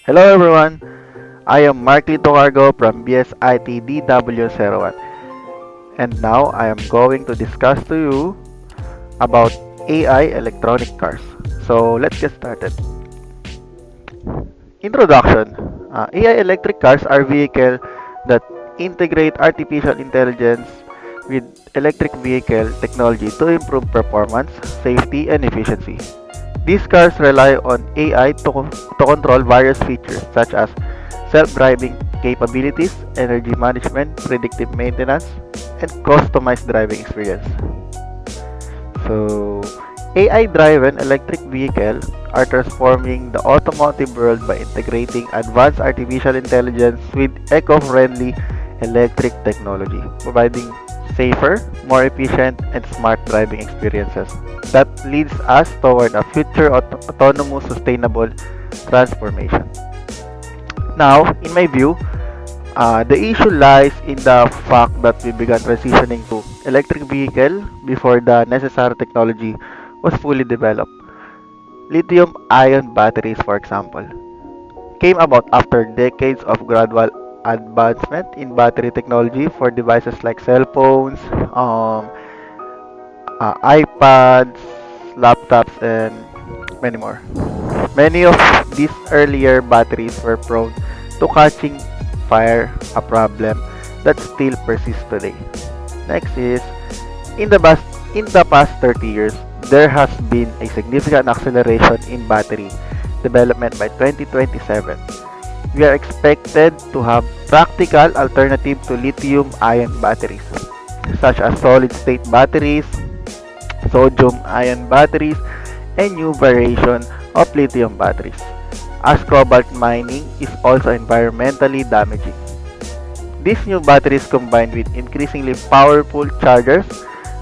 Hello everyone, I am Mark Lito Cargo from BSIT DW01 and now I am going to discuss to you about AI electronic cars. So let's get started. Introduction. AI electric cars are vehicles that integrate artificial intelligence with electric vehicle technology to improve performance, safety, and efficiency. These cars rely on AI to control various features such as self-driving capabilities, energy management, predictive maintenance, and customized driving experience. So, AI-driven electric vehicles are transforming the automotive world by integrating advanced artificial intelligence with eco-friendly electric technology, providing safer, more efficient, and smart driving experiences that leads us toward a future autonomous, sustainable transformation. Now, in my view, the issue lies in the fact that we began transitioning to electric vehicle before the necessary technology was fully developed. Lithium-ion batteries, for example, came about after decades of gradual advancement in battery technology for devices like cell phones, iPads, laptops, and many more. Many of these earlier batteries were prone to catching fire, a problem that still persists today. Next is in the past 30 years, there has been a significant acceleration in battery development by 2027. We are expected to have practical alternative to lithium-ion batteries, such as solid-state batteries, sodium-ion batteries, and new variation of lithium batteries, as cobalt mining is also environmentally damaging. These new batteries combined with increasingly powerful chargers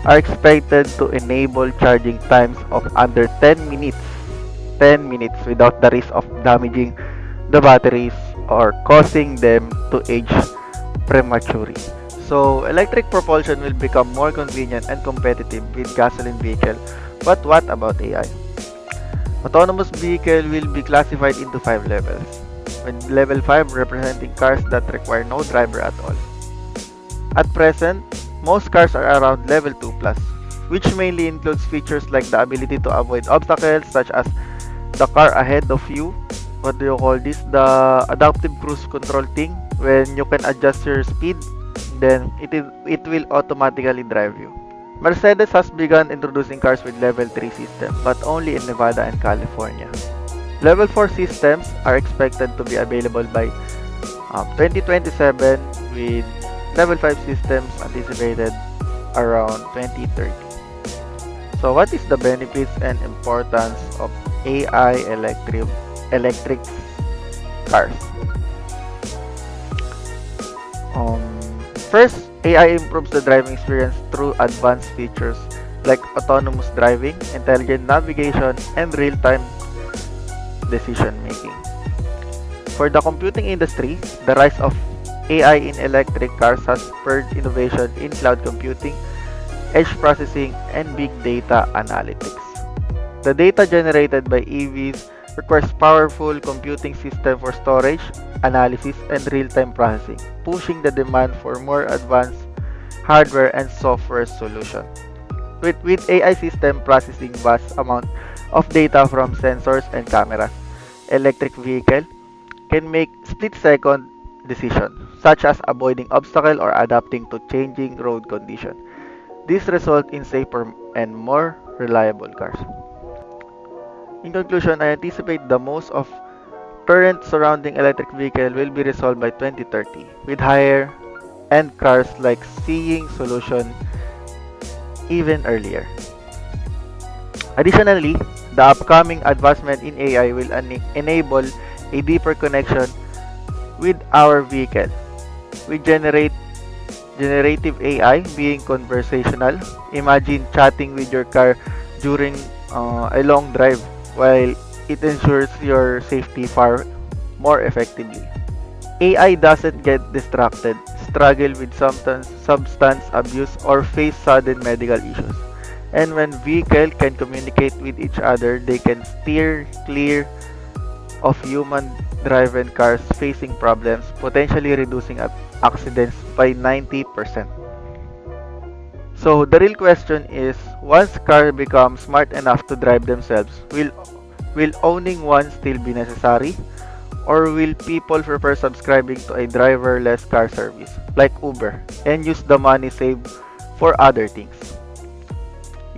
are expected to enable charging times of under 10 minutes without the risk of damaging the batteries or causing them to age prematurely. So, electric propulsion will become more convenient and competitive with gasoline vehicle. But what about AI? Autonomous vehicle will be classified into 5 levels, with level 5 representing cars that require no driver at all. At present, most cars are around level 2 plus, which mainly includes features like the ability to avoid obstacles such as the car ahead of you. What do you call this? The adaptive cruise control thing, when you can adjust your speed, then it will automatically drive you. Mercedes has begun introducing cars with level 3 system, but only in Nevada and California. Level 4 systems are expected to be available by 2027, with level 5 systems anticipated around 2030. So what is the benefits and importance of AI electric cars? Um, First, AI improves the driving experience through advanced features like autonomous driving, intelligent navigation, and real-time decision making. For the computing industry, the rise of AI in electric cars has spurred innovation in cloud computing, edge processing, and big data analytics. The data generated by EVs requires powerful computing system for storage, analysis, and real-time processing, pushing the demand for more advanced hardware and software solutions. With AI system processing vast amount of data from sensors and cameras, electric vehicle can make split-second decisions, such as avoiding obstacle or adapting to changing road conditions. This result in safer and more reliable cars. In conclusion, I anticipate the most of current surrounding electric vehicle will be resolved by 2030, with higher end cars like seeing solution even earlier. Additionally, the upcoming advancement in AI will enable a deeper connection with our vehicle. We generative AI being conversational. Imagine chatting with your car during a long drive while it ensures your safety far more effectively. AI doesn't get distracted, struggle with substance abuse, or face sudden medical issues. And when vehicle can communicate with each other, they can steer clear of human driven cars facing problems, potentially reducing accidents by 90%. So the real question is, once cars become smart enough to drive themselves, will owning one still be necessary? Or will people prefer subscribing to a driverless car service like Uber and use the money saved for other things?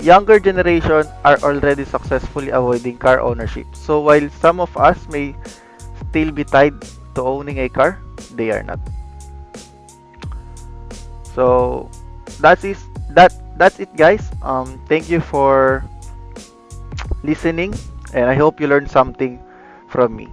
Younger generation are already successfully avoiding car ownership. So while some of us may still be tied to owning a car, they are not. So that's it, guys. Thank you for listening, and I hope you learned something from me.